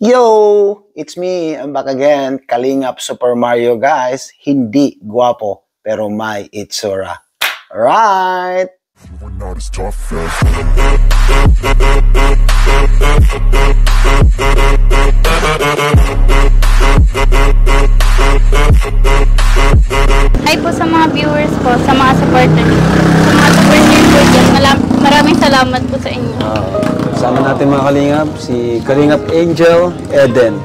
Yo! It's me, I'm back again, Kalingap Super Mario guys. Hindi guwapo, pero may itsura. Right? Hi po sa mga viewers ko, sa mga supporters. Sa mga supporters ko dyan, maraming salamat po sa inyo. Kasama natin mga Kalingap, si Kalingap Angel Eden.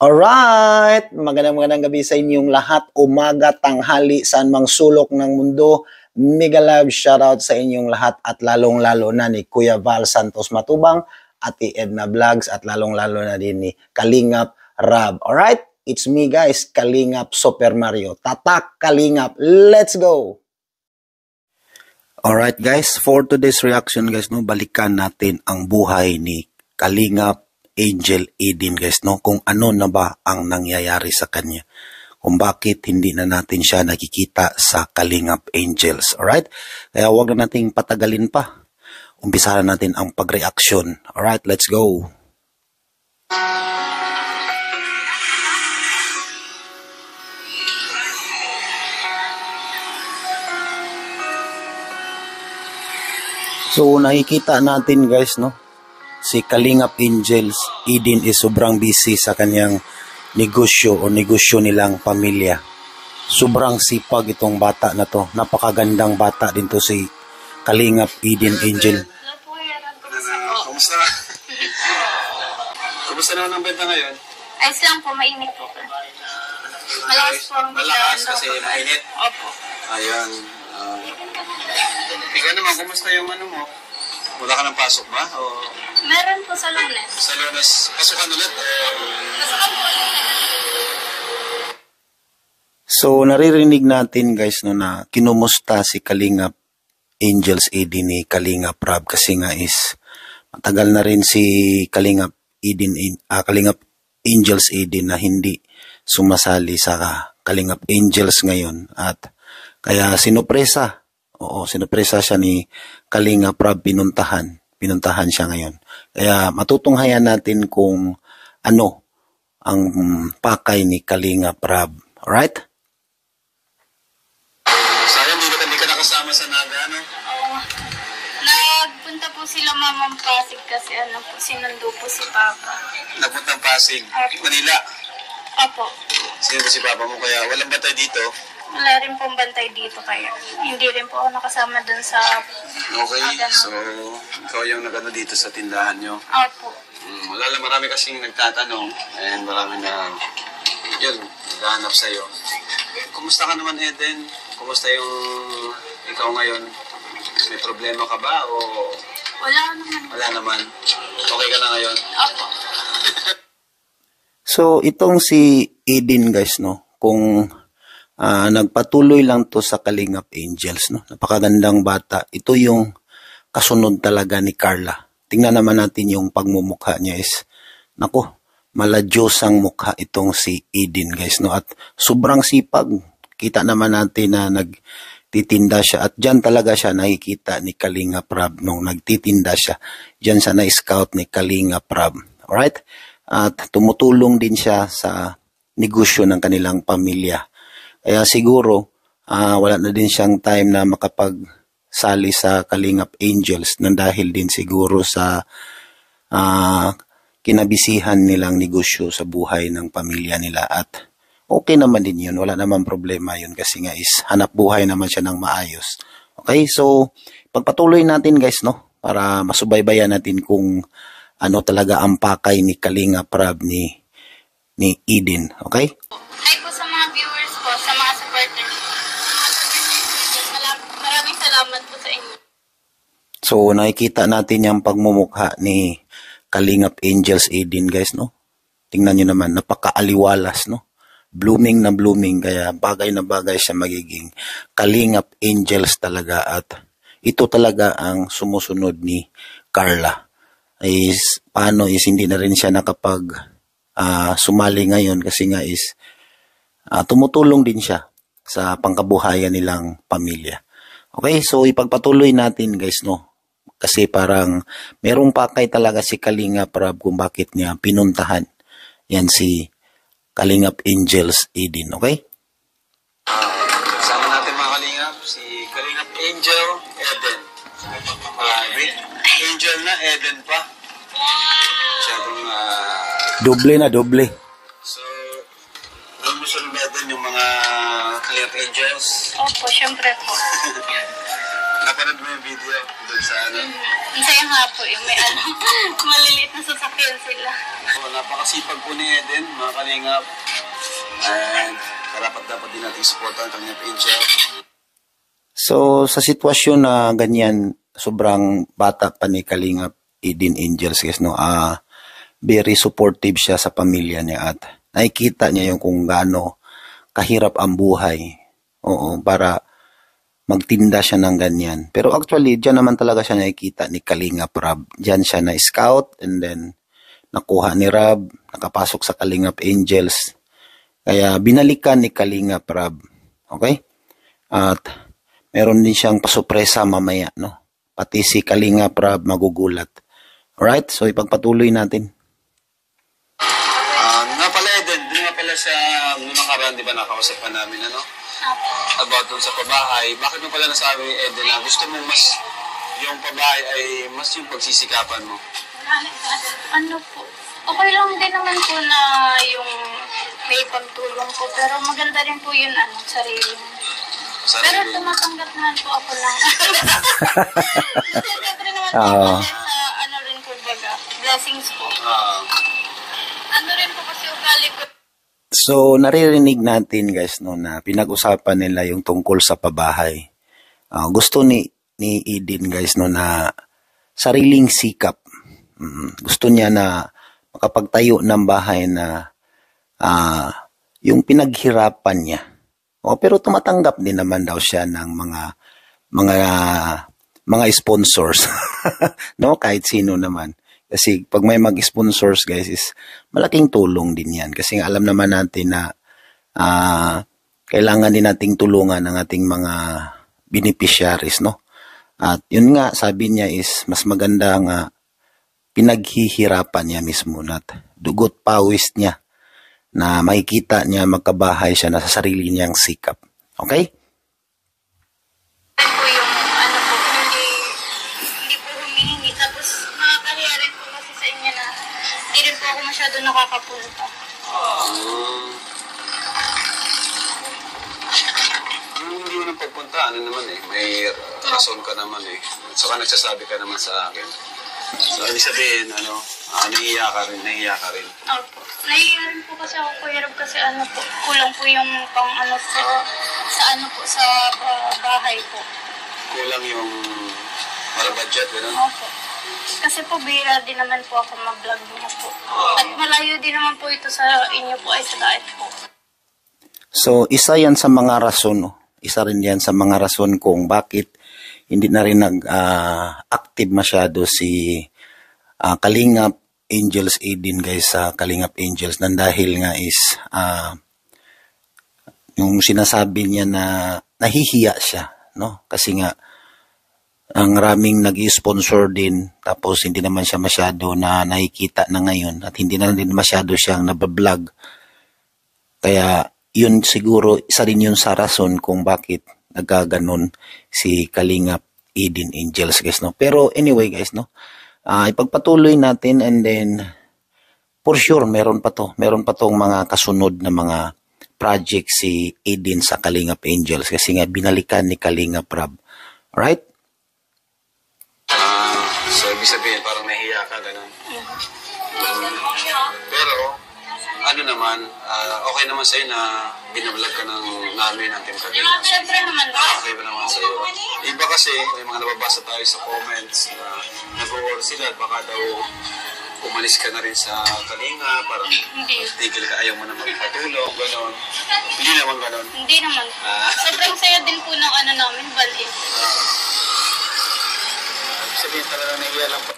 Alright! Magandang gabi sa inyong lahat. Umaga, tanghali, saan mang sulok ng mundo. Mega love shoutout sa inyong lahat at lalong-lalo na ni Kuya Val Santos Matubang, Ate Edna Vlogs at lalong-lalo na din ni Kalingap Rab. Alright? It's me guys, Kalingap Super Mario. Tatak Kalingap. Let's go! Alright guys, for today's reaction guys, no, balikan natin ang buhay ni Kalingap Angel Eden guys, no, kung ano na ba ang nangyayari sa kanya. Kung bakit hindi na natin siya nakikita sa Kalingap Angels. Alright? Kaya huwag na nating patagalin pa. Umpisahan natin ang pagreaksyon. Alright, let's go! So nakikita natin guys, no, si Kalingap Angels Eden is sobrang busy sa kanyang negosyo o negosyo nilang pamilya. Sobrang sipag itong bata na to. Napakagandang bata din to si Kalingap Eden Angel. Kumusta? Kumusta naman ang benta ngayon? Ayos lang po, mainit po. Malakas po ang Malakas kasi mainit? Opo. Ayan. Ikaw naman, kumusta yung ano mo? Wala ka ng pasok ba? O Meron po sa Lunes. sa Lunes, pasukan ulit? So naririnig natin guys, no, na kinumusta si Kalingap Angels Eden ni Kalingap Rab kasi nga is matagal na rin si Kalingap Kalingap Angels Eden na hindi sumasali sa Kalingap Angels ngayon at kaya sinupresa. Oo, sinupresa siya ni Kalingap Rab, pinuntahan siya ngayon. Kaya matutunghayan natin kung ano ang pakay ni Kalingap Rab. Alright? Sayang, hindi ka nakasama sa Naga, ano? Oo. Nagpunta po sila Mamang Pasig kasi sinundo po si Papa. Napuntang Pasig, Opo. Manila. Opo. Sino si Papa mo kaya walang batay dito? Wala rin pong bantay dito kaya. Hindi rin po ako nakasama dun sa... Okay, so ikaw yung nagano dito sa tindahan nyo. Opo. Wala lang, marami kasing nagtatanong and marami na yun, naghahanap sa'yo. Kumusta ka naman, Eden? Kumusta yung ikaw ngayon? May problema ka ba o Wala naman. wala naman? Okay ka na ngayon? Opo. So itong si Eden guys, no, kung nagpatuloy lang to sa Kalingap Angels, no, napakagandang bata. Ito yung kasunod talaga ni Carla. Tingnan naman natin yung pagmumukha niya is, nako, maladyosang mukha itong si Eden guys, no, at sobrang sipag. Kita naman natin na nagtitinda siya at dyan talaga siya nakikita ni Kalingap Rab nung nagtitinda siya. Dyan siya na-scout ni Kalingap Rab. Alright? At tumutulong din siya sa negosyo ng kanilang pamilya. Kaya siguro, wala na din siyang time na makapagsali sa Kalingap Angels nang dahil din siguro sa kinabisihan nilang negosyo sa buhay ng pamilya nila. At okay naman din yun, wala naman problema yun kasi nga is hanap buhay naman siya ng maayos. Okay, so pagpatuloy natin guys, no, para masubaybayan natin kung ano talaga ang pakay ni Kalingap Rab ni Eden. Okay? Hi po sa mga viewers ko, sa mga supporters. Maraming salamat po sa inyo. So nakikita natin yung pagmumukha ni Kalingap Angels Eden guys, no? Tingnan nyo naman, napakaaliwalas, no? Blooming na blooming, kaya bagay na bagay siya magiging Kalingap Angels talaga at ito talaga ang sumusunod ni Carla. Paano is hindi na rin siya nakapag sumali ngayon kasi nga is tumutulong din siya sa pangkabuhayan nilang pamilya. Okay, so ipagpatuloy natin guys, no. Kasi parang merong pakay talaga si Kalingap Rab kung bakit niya pinuntahan yan si Kalingap Angels Eden, okay? Kasama natin mga Kalingap, si Kalingap Angel Eden. Angel na, Eden pa. Masyadong, Doble na, doble. so, alam mo sa Eden yung mga Kalingap Angels. Opo, syempre po. Napanood mo yung video doon sa ano. Masaya nga po yung may ano, maliliit na sasakyan sila. So, napakasipag po ni Eden, mga Kalingap. And dapat din natin supportan ang Kalingap Angel. So, sa sitwasyon na ganyan, sobrang bata pa ni Kalingap Eden Angels, guys, no? Very supportive siya sa pamilya niya at nakikita niya yung kung gaano kahirap ang buhay. Oo, para magtinda siya ng ganyan. Pero actually, dyan naman talaga siya nakikita ni Kalingap Rab. Dyan siya na-scout and then nakuha ni Rab, nakapasok sa Kalingap Angels. Kaya binalikan ni Kalingap Rab. Okay? At meron din siyang pasupresa mamaya, no? Pati si Kalingap Rab magugulat. Alright? So ipagpatuloy natin. Nga pala Eden, doon nga pala sa nung nakaraan, di ba nakausap pa namin ano? About dun sa pabahay. Bakit mo pala nasabi Eden na gusto mo mas yung pabahay ay mas yung pagsisikapan mo? Ano po, okay lang din naman po na yung may pagtulong po, pero maganda rin po yun, ano, sarili. Pero tumatanggap naman po ako lang. Siyempre naman po kasi sa ano rin po baga, blessings po. Ano rin po kasi ugali ko. So, naririnig natin, guys, no, na pinag-usapan nila yung tungkol sa pabahay. Gusto ni Eden, guys, no, na sariling sikap. Gusto niya na makapagtayo ng bahay na yung pinaghirapan niya. Pero tumatanggap din naman daw siya ng mga sponsors. No, kahit sino naman. Kasi pag may mag-sponsors, guys, is malaking tulong din yan. Kasi alam naman natin na kailangan din nating tulungan ng ating mga beneficiaries, no? At yun nga, sabi niya is mas maganda nga pinaghihirapan niya mismo at dugot pawis niya na makikita niya magkabahay siya na sa sarili niyang sikap. Okay? Po yung ano po, hindi po humihingi. Tapos makakahiya rin po kasi sa inyo na hindi rin po ako masyado nakakapunta. Hindi mo nang pagpunta, ano naman eh, may rason ka naman eh. At saka nagsasabi ka naman sa akin. So, ibig sabihin, nahihiya ka rin. Opo. Nahihiya rin po kasi ako, hirap kasi ano po, kulang po yung pang ano sa bahay po. Kulang yung para budget, gano'n? Opo. Kasi po, bihira din naman po ako mag-vlog niya po. At malayo din naman po ito sa inyo po ay sa diet po. So, isa yan sa mga rason, no? Isa rin yan sa mga rason kung bakit hindi na rin nag-active masyado si Kalingap Angels Eden, guys, sa Kalingap Angels. Nang dahil nga is yung sinasabi niya na nahihiya siya, no? Kasi nga ang raming nag-sponsor din, tapos hindi naman siya masyado na nakikita na ngayon at hindi na din masyado siyang nabablog. Kaya yun siguro, isa rin yun sa rason kung bakit nagkaganon si Kalingap Eden Angels, guys, no? Pero anyway, guys, no? Ipagpatuloy natin and then for sure, meron pa tong mga kasunod na mga project si Eden sa Kalingap Angels kasi nga binalikan ni Kalingap Rab. Alright? So, ibig sabihin, parang nahihiya ka, gano'n. Pero, ano naman, okay naman sa'yo na binablog ka namin ng Team Kalingap. Siyempre naman po. Okay ba naman sa'yo? Iba kasi, may mga nababasa tayo sa comments na nag-worry sila at baka daw umalis ka na rin sa Kalinga, parang tigil ka, ayaw mo na magpatulong, gano'n. Hindi naman gano'n. Hindi naman po. Sobrang saya din po ng ano namin, Valin. Sabihin talaga nahihiya lang po.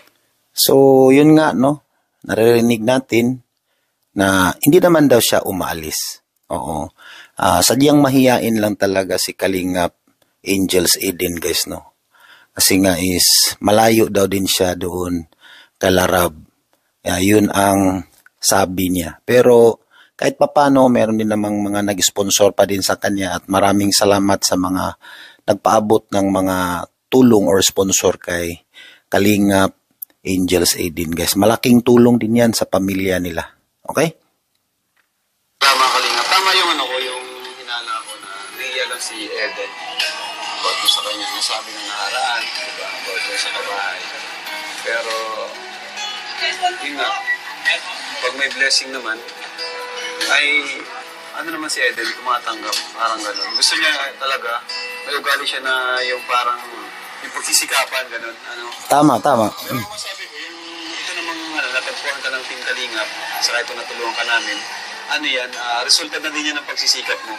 So, yun nga, no? Naririnig natin na hindi naman daw siya umaalis. Oo. Sadyang mahiyain lang talaga si Kalingap Angels Eden, guys, no? Kasi nga is malayo daw din siya doon kay Larab. Yun ang sabi niya. Pero kahit papano, meron din namang mga nag-sponsor pa din sa kanya at maraming salamat sa mga nagpaabot ng mga tulong or sponsor kay Kalingap Angels Aidin, guys. Malaking tulong din yan sa pamilya nila. Okay? Tama, Kalingap. Tama yung ano ko, yung hinala ko na naiya lang si Eden. About mo sa kanya, nasabi ng naharaan, diba? About mo sa kabahay. Pero, yun nga, pag may blessing naman, ay, ano naman si Eden, tumatanggap, parang gano'n. Gusto niya talaga, may ugali siya na yung parang, yung pagsisikapan, gano'n. Ano? Tama. Pero masabi ko, yung ito namang natagpuan ka ng Team Kalingap, saka ito natulungan ka namin, ano yan, resulta na din yan ng pagsisikap mo.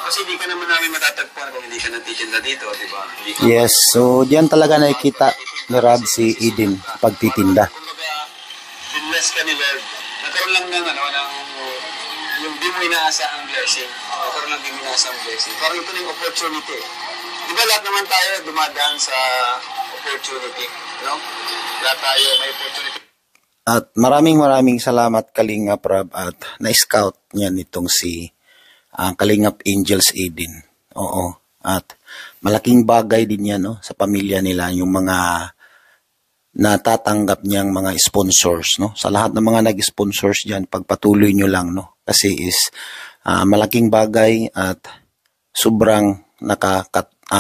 Kasi hindi ka naman namin matatagpuan kung hindi ka nagtitinda dito, di ba? Yes, so diyan talaga nakikita ni Rab si Eden pagtitinda. Kumbaga, binless ka ni Lord. Nagkaroon lang ng, yung di mo inaasahang blessing. Nagkaroon lang di mo inaasahang blessing. Parang ito na yung opportunity. Di ba lahat naman tayo dumadaan sa opportunity? No? Lahat tayo may opportunity. At maraming salamat Kalingap Rab at na-scout niya nitong si Kalingap Angels Aidin. Oo. At malaking bagay din yan, no, sa pamilya nila, yung mga natatanggap niyang mga sponsors, no. Sa lahat ng mga nag-sponsors diyan, pagpatuloy niyo lang, no. Kasi is malaking bagay at sobrang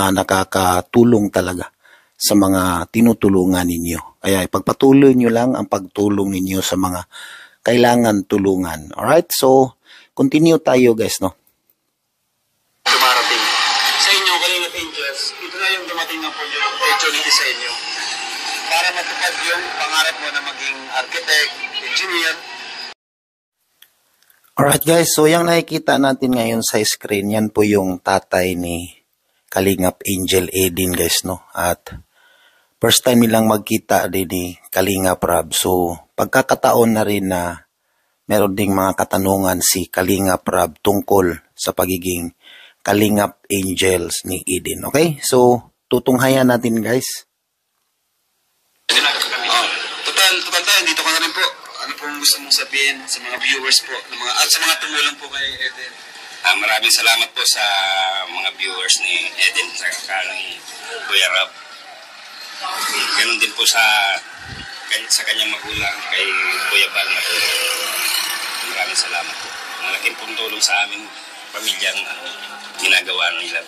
nakakatulong talaga sa mga tinutulungan ninyo. Kaya ipagpatuloy nyo lang ang pagtulong ninyo sa mga kailangan tulungan. Alright? So, continue tayo guys, no? Dumarating. Sa inyo, Kalingap Angels, ito na yung dumating ng opportunity sa inyo. Para matupad yung pangarap mo na maging architect, engineer. Alright guys, so yung nakikita natin ngayon sa screen, yan po yung tatay ni Kalingap Angel Aidin guys, no? At first time nilang magkita din ni Kalingap Rab. So, pagkakataon na rin na meron ding mga katanungan si Kalingap Rab tungkol sa pagiging Kalingap Angels ni Aidin. Okay? So, tutunghayan natin guys. Total tayo, dito ka na rin po. Ano pong gusto mong sabihin sa mga viewers po, at sa mga tumulong po kay Eden? Maraming salamat po sa mga viewers ni Eden sa ni Kuya Rab. Ganun din po sa kanyang magulang kay Kuya Bal na po. Maraming salamat po. Malaking pong tulong sa aming pamilyang ginagawa nila.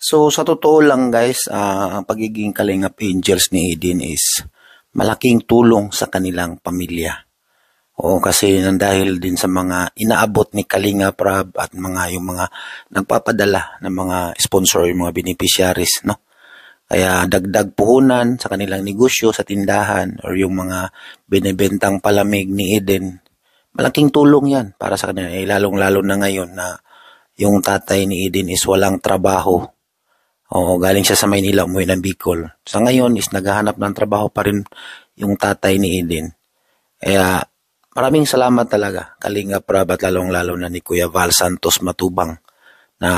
So sa totoo lang guys, ang pagiging Kalingap Angels ni Aidin is malaking tulong sa kanilang pamilya. Oo, kasi dahil din sa mga inaabot ni Kalingap Rab at yung mga nagpapadala ng mga sponsor, yung mga beneficiaries, no? Kaya dagdag puhunan sa kanilang negosyo sa tindahan or yung mga binibentang palamig ni Eden. Malaking tulong yan para sa kanila. Lalong-lalo na ngayon na yung tatay ni Eden is walang trabaho. O galing siya sa Maynila, umuwi ng Bicol. Sa ngayon is naghahanap ng trabaho pa rin yung tatay ni Eden. Kaya maraming salamat talaga Kalingap Rab at lalong-lalo na ni Kuya Val Santos Matubang na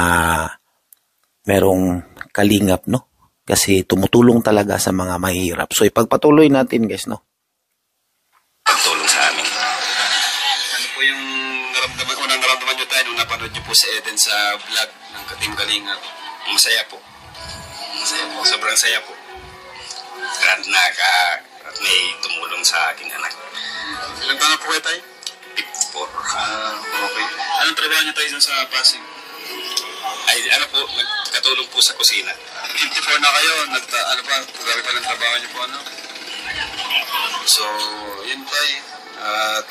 merong kalingap, no? Kasi tumutulong talaga sa mga mahihirap. So, ipagpatuloy natin, guys, no? Pagtulong sa amin. Ano po yung unang naramdaman nyo tayo nung napanood nyo po si Eden sa vlog ng Team Kalingap? Masaya po. Masaya po. Sobrang saya po. At may tumulong sa aking anak. Ilang taon na po kayo tayo? 54. Okay. Anong trabaho nyo tayo sa Pasig? Ay, po, nagkatulong po sa kusina. 54 na kayo, grabe pa ng trabaho niyo po, ano? So, yun tayo. At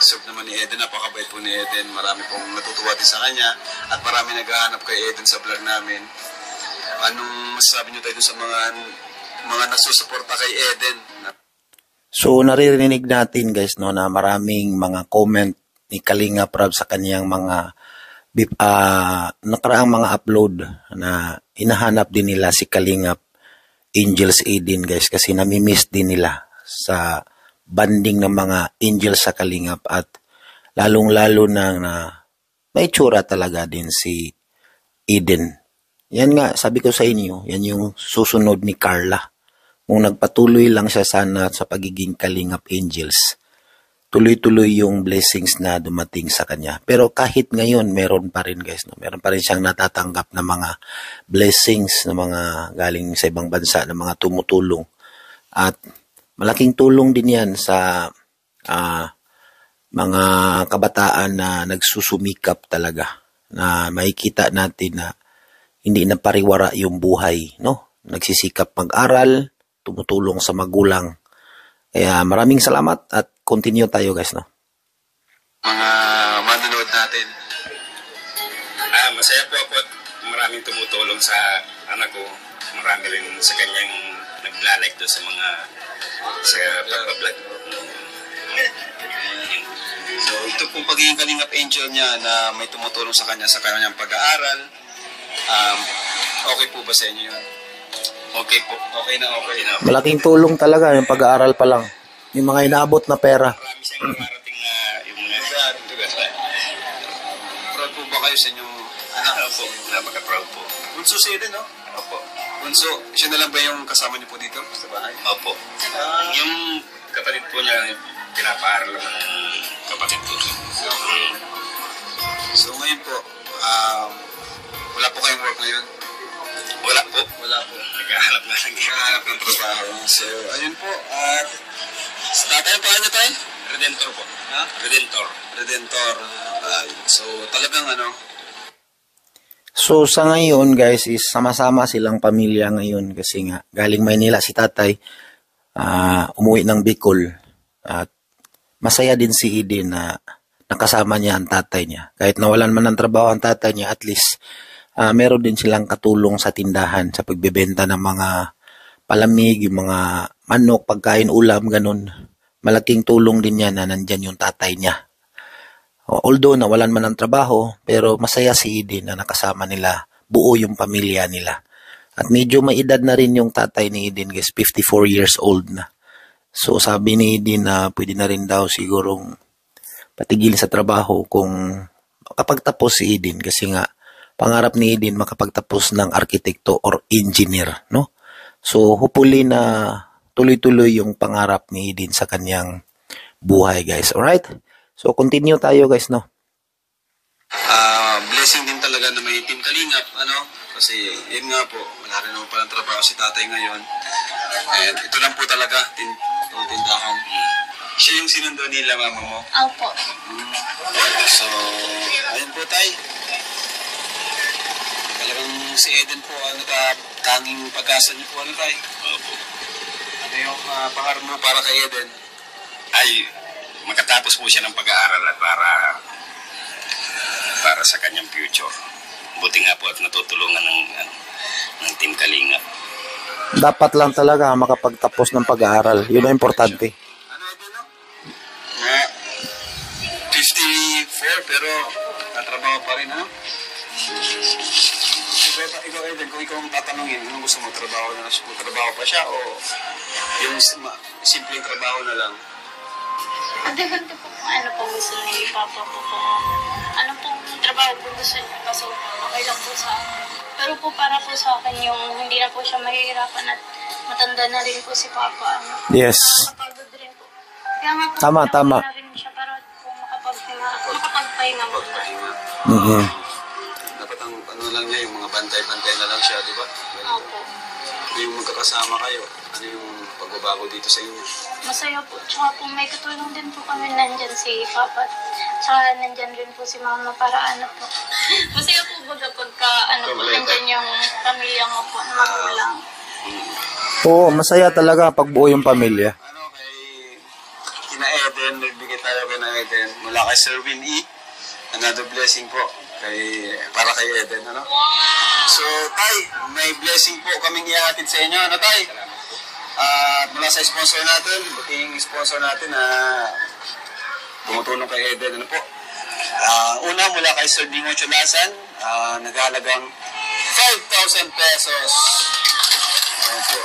serve naman ni Eden, napakabait po ni Eden. Marami pong natutuwa din sa kanya. At marami naghahanap kay Eden sa vlog namin. Anong masasabi niyo tayo sa mga nagsusuporta kay Eden? So, naririnig natin guys, no, na maraming mga comment ni Kalingap Rab sa kaniyang mga nakaraang mga upload na hinahanap din nila si Kalingap Angels Aidin guys kasi namimiss din nila sa banding ng mga angels sa Kalingap at lalong-lalo na may tsura talaga din si Aiden. yan nga, sabi ko sa inyo, yan yung susunod ni Carla. Kung nagpatuloy lang siya sana sa pagiging Kalingap Angels, tuloy-tuloy yung blessings na dumating sa kanya. Pero kahit ngayon, meron pa rin guys, no? Meron pa rin siyang natatanggap na mga blessings na mga galing sa ibang bansa, na mga tumutulong. At malaking tulong din yan sa mga kabataan na nagsusumikap talaga, na makikita natin na hindi na pariwara yung buhay, no? Nagsisikap mag-aral, tumutulong sa magulang. Kaya maraming salamat at continue tayo guys, no? Mga manonood natin. Masaya po ako at maraming tumutulong sa anak ko. Marami rin sa kanyang naglalike doon sa mga sa pagbablog. So, ito pong pagiging Kalingap Angel niya na may tumutulong sa kanya sa kanyang pag-aaral. Okay po ba sa inyo yun? Okay po. Okay na. Malaking tulong talaga yung pag-aaral pa lang. Yung mga inaabot na pera. Marami siyang marating na yung mga proud po ba kayo sa inyong anak? Opo, napaka-proud po. Bunso si Eden, no? Opo. Bunso, siya na lang ba yung kasama niyo po dito sa bahay? Opo. Yung kapatid po niya, pinapaaral lang ng kapatid ko. So ngayon po, wala po kayong work ngayon? Wala po. Naghahanap ng trabaho. So, ayun po. At sa tatay, paano niyo tayo? Redentor po. Ha? Redentor. So, talagang So sa ngayon guys is sama-sama silang pamilya ngayon kasi nga galing Maynila si tatay, umuwi ng Bicol, at masaya din si Eden na nakasama niya ang tatay niya. Kahit nawalan man ng trabaho ang tatay niya, at least meron din silang katulong sa tindahan sa pagbebenta ng mga palamig, yung mga manok, pagkain, ulam, ganun. Malaking tulong din yan na nandyan yung tatay niya. Although nawalan man ng trabaho, pero masaya si Eden na nakasama nila, buo yung pamilya nila. At medyo may edad na rin yung tatay ni Eden guys, 54 years old na. So sabi ni Eden na pwede na rin daw sigurong patigil sa trabaho kung makapagtapos si Eden, kasi nga pangarap ni Eden makapagtapos ng arkitekto or engineer, no? So hopefully na tuloy-tuloy yung pangarap ni Eden sa kanyang buhay guys. Alright? So, continue tayo guys, no? Blessing din talaga na may Team Kalingap, Kasi, yun nga po, wala rin naman palang trabaho si tatay ngayon. And ito lang po talaga, tindahan. Siya yung sinundo nila, mama mo? Opo. So, ayun po tayo. Talagang si Eden po, tanging pag-asa niyo po, tayo? Opo. Ano yung pangarap mo para kay Eden? Ay, makatapos po siya ng pag-aaral at para sa kanyang future. Buti nga po at natutulungan ng Team Kalingap. Dapat lang talaga makapagtapos ng pag-aaral. Yun ang importante. Eden, no? 54, pero natrabaho pa rin, Ikaw, Eden, kung ikaw ang tatanungin, anong gusto mo, trabaho pa siya o yung simpleng trabaho na lang? Depende po kung ano po gusto ni Papa po, kung ano pong trabaho po gusto niya, kaso okay lang po sa akin. Pero po para po sa akin yung hindi na po siya mahihirapan at matanda na rin po si Papa. Yes. Makapagod rin po. Kaya nga po, Tama. na rin siya para po makapagpahinga muna. Mm-hmm. Dapat ang lang niya, yung mga bantay-bantay na lang siya, di ba? Opo. Yung magkakasama kayo, ano yung pagbabago dito sa inyo? Masaya po. Tsaka po may katulong din po kami, nandyan si Papa. Tsaka nandyan rin po si Mama para po. Masaya po baga pagka po, nandyan yung pamilya mo po na magulang. Oo, masaya talaga pag buo yung pamilya. Kay Kina Eden, nagbigay tayo kay Eden mula kay Sir Win E. Another blessing po para kay Eden, So, Tay, may blessing po kaming ihatid sa inyo, Tay? Mula sa sponsor natin, buting sponsor natin na tumutulong kay Eden, po? Una, mula kay Sir Dingo Chulasan, naghahalagang 5,000 pesos. Ayan po.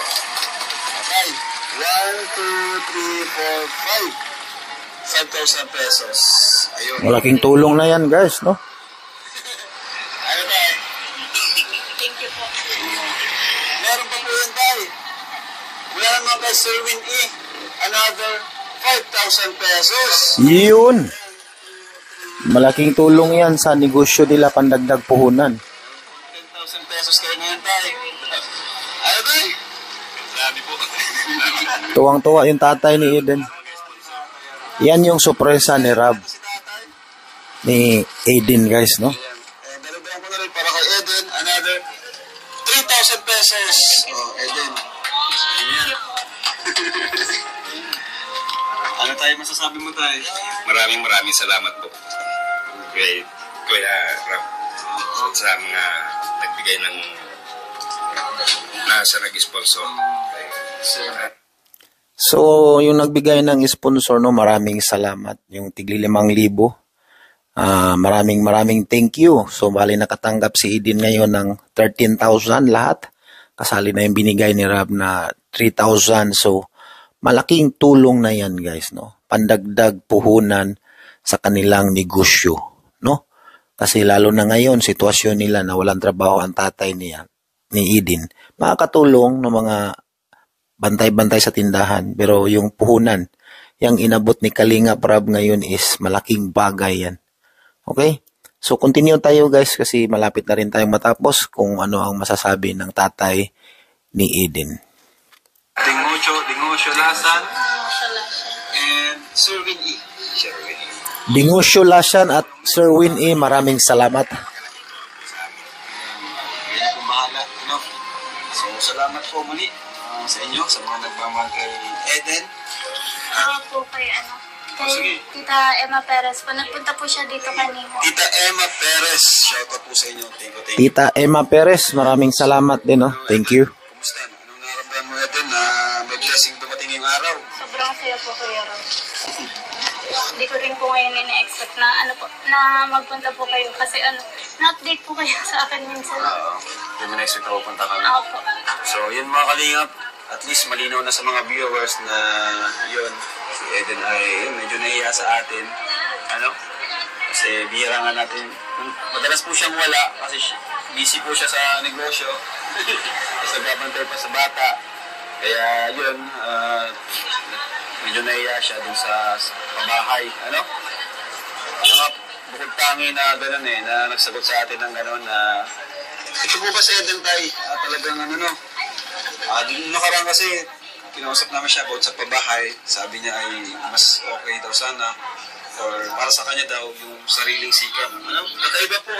Tay, 1, 2, 3, 4, 5. 5,000 pesos. Ayun. Malaking tulong na yan guys, no? Ano tayo? Thank you po. naman kay Sir Win E, another 5,000 pesos. Yun. Malaking tulong yan sa negosyo nila pandagdag puhunan. 10,000 pesos kayo ngayon tayo. Ano ba? Grabe po. Tuwang-tuwa yung tatay ni Eden. Yan yung sorpresa ni Rob. Ni Eden, guys, no? Dalagdagan ko na rin para kay Eden, another 3,000 pesos. Oh, Eden. Ayan. Ano tayo masasabi mo tayo? Maraming salamat po kay Kuya Rob sa mga nagbigay ng nasa nag-sponsor. So, yung nagbigay ng sponsor, no, maraming salamat. Yung tigli 5,000. Maraming thank you. So, bali nakatanggap si Eden ngayon ng 13,000 lahat. Kasali na yung binigay ni Rob na 3,000. So, malaking tulong na yan, guys, no? Pandagdag puhunan sa kanilang negosyo, no? Kasi lalo na ngayon, sitwasyon nila na walang trabaho ang tatay niya, ni Eden. Makakatulong ng mga bantay-bantay sa tindahan. Pero yung puhunan, yung inabot ni Kalingap Rob ngayon is malaking bagay yan. Okay? So, continue tayo, guys, kasi malapit na rin tayong matapos kung ano ang masasabi ng tatay ni Eden. Dingosyo Lasan, and Sir Win E. Dingosyo Lasan at Sir Win E, maraming salamat. Yan po bahala, no? So, salamat po muli sa inyo, sa mga nagmamahal kay Eden. Po kay sige. kay Tita Emma Perez po. Nagpunta po siya dito kanina. Tita Emma Perez, shoutout po sa inyo. Thank you. Tita Emma Perez, maraming salamat din, no? Thank you. Kumusta? Anong nararamdaman mo Eden na may blessing dumating ngayong araw? Sobrang saya po, Kuya Rob. Hindi ko rin po ngayon ina-expect na na magpunta po kayo kasi na-update po kayo sa akin minsan. Hindi mo na-expect na pupunta ka na. Opo. So, yun mga kalingap, at least malinaw na sa mga viewers na yun, si Eden ay medyo nahiya sa atin. Kasi bihira nga natin. Madalas po siyang wala kasi busy po siya sa negosyo. Kasi nagabantay pa sa bata. Kaya yun, medyo nahiya siya dun sa pabahay. Bukod tangi na gano'n na nagsagot sa atin ng gano'n na ito po ba si Eden tayo? Talagang dun nakaraan kasi kinausap namin siya about sa pabahay. Sabi niya ay mas okay daw sana or para sa kanya daw yung sariling sikap. Kakaiba po,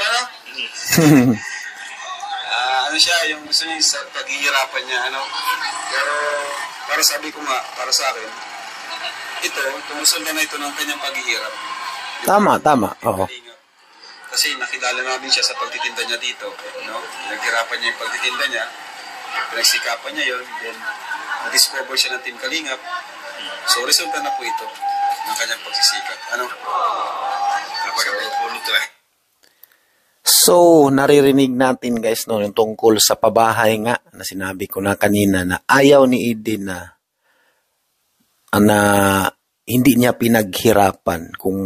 siya, yung gusto niya sa paghihirapan niya, Pero, para sabi ko nga, para sa akin, tumusundan na ito ng kanyang paghihirap. Tama, oo. Kasi nakilala namin siya sa pagtitinda niya dito, Naghirapan niya yung pagtitinda niya, pinagsikapan niya yun, then na-discover siya ng Team Kalingap. So, resulta na po ito ng kanyang pagsisikap. Napagapulot ito So, naririnig natin, guys, no, yung tungkol sa pabahay nga na sinabi ko na kanina na ayaw ni Eden na hindi niya pinaghirapan kung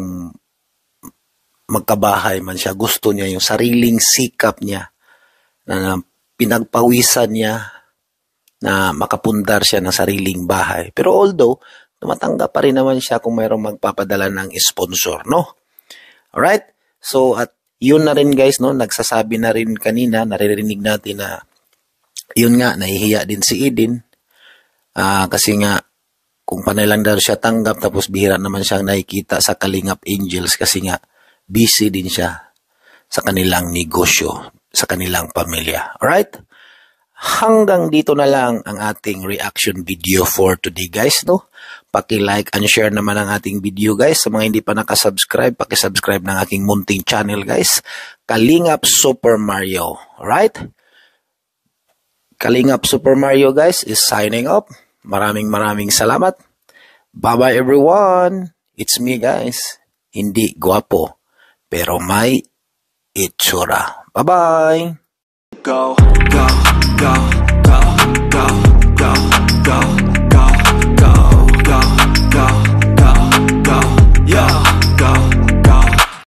magkabahay man siya. Gusto niya yung sariling sikap niya na pinagpawisan niya na makapundar siya ng sariling bahay. Pero although, tumatanggap pa rin naman siya kung mayroong magpapadala ng sponsor, no? Alright? So, at yun na rin, guys, no? Nagsasabi na rin kanina, naririnig natin na yun nga, nahihiya din si Eden. Kasi nga, kung panay lang daw siya tanggap, tapos bihira naman siyang nakikita sa Kalingap Angels kasi nga, busy din siya sa kanilang negosyo, sa kanilang pamilya. Alright? Hanggang dito na lang ang ating reaction video for today, guys, no? Paki-like and share naman ang ating video, guys. Sa mga hindi pa nakasubscribe, paki-subscribe ng aking munting channel, guys. Kalingap Super Mario. Alright? Kalingap Super Mario, guys, is signing up. Maraming salamat. Bye-bye, everyone. It's me, guys. Hindi gwapo, pero may itsura. Bye-bye. Go, go, go, go, go, go, go.